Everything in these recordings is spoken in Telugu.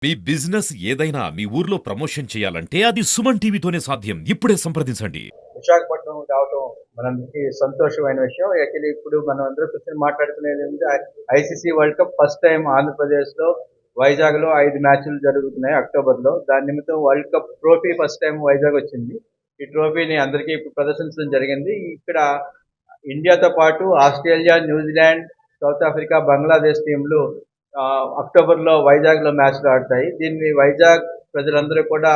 మీ బిజినెస్ ఏదైనా మీ ఊర్లో ప్రమోషన్ చేయాలంటే అది సుమన్ టీవీతోనే సాధ్యం. ఇప్పుడే సంప్రదించండి. విశాఖపట్నం రావటం మనందరికీ సంతోషమైన విషయం. యాక్చువల్లీ ఇప్పుడు మనం అందరూ కూర్చొని మాట్లాడుకునేది ఏంటంటే ICC world cup first time ఆంధ్రప్రదేశ్‌లో వైజాగ్‌లో 5 మ్యాచ్‌లు జరుగుతున్నాయి అక్టోబర్‌లో. దాని నిమిత్తం world cup trophy first time Vizag వచ్చింది. ఈ ట్రోఫీని అందరికీ ఇప్పుడు ప్రదర్శించడం జరిగింది. ఇక్కడ ఇండియాతో పాటు Australia, New Zealand, south Africa, Bangladesh టీంలు అక్టోబర్‌లో వైజాగ్‌లో మ్యాచ్‌లు ఆడతాయి. దీన్ని వైజాగ్ ప్రజలందరూ కూడా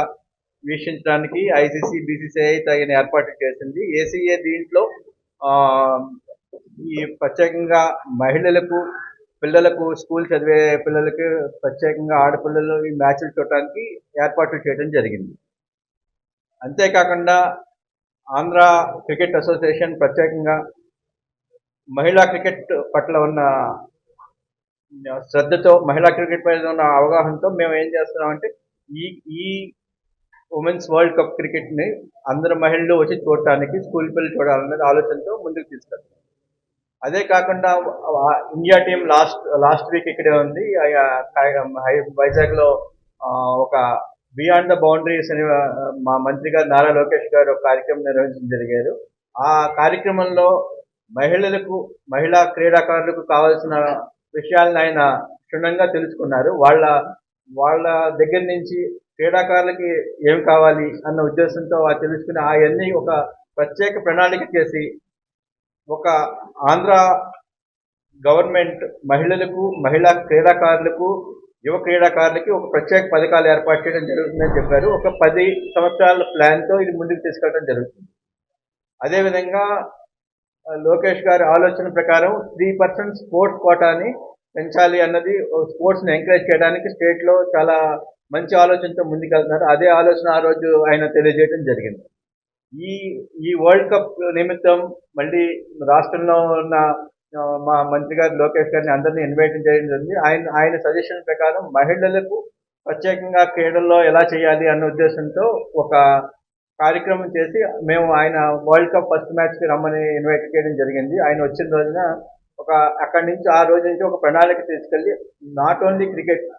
వీక్షించడానికి ఐసీసీ, బీసీసీఐ తగిన ఏర్పాట్లు చేసింది. ఏసీఏ దీంట్లో ఈ ప్రత్యేకంగా మహిళలకు, పిల్లలకు స్కూల్ చదివే పిల్లలకి ప్రత్యేకంగా ఆడపిల్లలు ఈ మ్యాచ్లు చూడటానికి ఏర్పాట్లు చేయడం జరిగింది. అంతేకాకుండా ఆంధ్ర క్రికెట్ అసోసియేషన్ ప్రత్యేకంగా మహిళా క్రికెట్ పట్ల ఉన్న శ్రద్ధతో, మహిళా క్రికెట్ మీద ఉన్న అవగాహనతో మేము ఏం చేస్తున్నామంటే ఈ ఈ ఉమెన్స్ వరల్డ్ కప్ క్రికెట్ని అందరు మహిళలు వచ్చి చూడటానికి స్కూల్ పిల్లలు చూడాలనేది ఆలోచనతో ముందుకు తీసుకెళ్తాం. అదే కాకుండా ఇండియా టీం లాస్ట్ వీక్ ఇక్కడే ఉంది. వైజాగ్లో ఒక బియాండ్ ద బౌండరీస్ అని మా మంత్రి గారు నారా లోకేష్ గారు ఒక కార్యక్రమం నిర్వహించడం జరిగారు. ఆ కార్యక్రమంలో మహిళా క్రీడాకారులకు కావాల్సిన విషయాలను ఆయన క్షుణ్ణంగా తెలుసుకున్నారు. వాళ్ళ దగ్గర నుంచి క్రీడాకారులకి ఏం కావాలి అన్న ఉద్దేశంతో తెలుసుకుని అవన్నీ ఒక ప్రత్యేక ప్రణాళిక చేసి ఒక ఆంధ్ర గవర్నమెంట్ మహిళా క్రీడాకారులకు, యువ క్రీడాకారులకి ఒక ప్రత్యేక పథకాలు ఏర్పాటు చేయడం జరుగుతుందని చెప్పారు. ఒక 10 సంవత్సరాల ప్లాన్తో ఇది ముందుకు తీసుకెళ్ళడం జరుగుతుంది. అదేవిధంగా లోకేష్ గారి ఆలోచన ప్రకారం 3% స్పోర్ట్స్ కోటాని పెంచాలి అన్నది స్పోర్ట్స్ని ఎంకరేజ్ చేయడానికి స్టేట్లో చాలా మంచి ఆలోచనతో ముందుకెళ్తున్నారు. అదే ఆలోచన ఆ రోజు ఆయన తెలియజేయడం జరిగింది. ఈ వరల్డ్ కప్ నిమిత్తం మళ్ళీ రాష్ట్రంలో ఉన్న మా మంత్రి గారు లోకేష్ గారిని అందరినీ ఇన్వైట్ చేయడం జరిగింది. ఆయన సజెషన్ ప్రకారం మహిళలకు ప్రత్యేకంగా క్రీడల్లో ఎలా చేయాలి అన్న ఉద్దేశంతో ఒక కార్యక్రమం చేసి మేము ఆయన వరల్డ్ కప్ ఫస్ట్ మ్యాచ్కి రమ్మని ఇన్వైట్ చేయడం జరిగింది. ఆయన వచ్చిన రోజున అక్కడి నుంచి ఆ రోజు నుంచి ఒక ప్రణాళిక తీసుకెళ్ళి నాట్ ఓన్లీ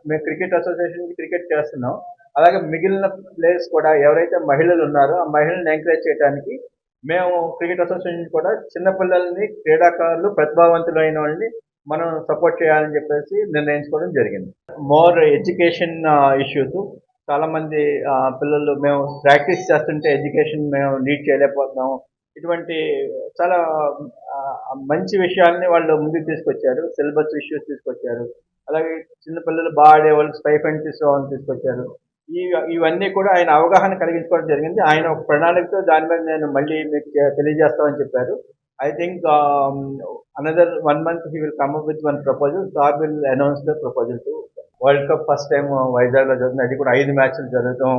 మేము క్రికెట్ అసోసియేషన్కి క్రికెట్ చేస్తున్నాం, అలాగే మిగిలిన ప్లేయర్స్ కూడా ఎవరైతే మహిళలు ఉన్నారో ఆ మహిళల్ని ఎంకరేజ్ చేయడానికి మేము క్రికెట్ అసోసియేషన్ కూడా చిన్నపిల్లల్ని, క్రీడాకారులు, ప్రతిభావంతులైన వాళ్ళని మనం సపోర్ట్ చేయాలని చెప్పేసి నిర్ణయించుకోవడం జరిగింది. మోర్ ఎడ్యుకేషన్ ఇష్యూస్ చాలామంది పిల్లలు మేము ప్రాక్టీస్ చేస్తుంటే ఎడ్యుకేషన్ మేము లీడ్ చేయలేకపోతున్నాం, ఇటువంటి చాలా మంచి విషయాల్ని వాళ్ళు ముందుకు తీసుకొచ్చారు. సిలబస్ ఇష్యూస్ తీసుకొచ్చారు. అలాగే చిన్నపిల్లలు బాగా ఆడే వాళ్ళకి స్టైఫండ్ తీసుకోవాలని తీసుకొచ్చారు. ఇవన్నీ కూడా ఆయన అవగాహన కలిగించుకోవడం జరిగింది. ఆయన ఒక ప్రణాళికతో దాని మీద నేను మళ్ళీ మీకు తెలియజేస్తామని చెప్పారు. I think another 1 month he will come up with one proposal. Sir will announce the proposal to world cup first time వైజాగ్లో జరుగుతుంది. అది కూడా 5 మ్యాచ్లు జరగడం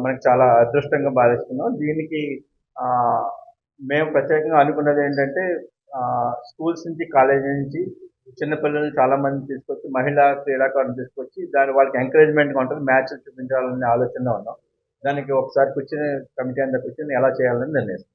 మనకు చాలా అదృష్టంగా భావిస్తున్నాం. దీనికి మేము ప్రత్యేకంగా అనుకున్నది ఏంటంటే స్కూల్స్ నుంచి, కాలేజీ నుంచి చిన్నపిల్లల్ని చాలామంది తీసుకొచ్చి మహిళా క్రీడాకారులను తీసుకొచ్చి వాళ్ళకి ఎంకరేజ్మెంట్గా ఉంటుంది, మ్యాచ్లు చూపించాలనే ఆలోచనలో ఉన్నాం. దానికి ఒకసారి కూర్చొని కమిటీ అంతా కూర్చొని ఎలా చేయాలని నిర్ణయిస్తాం.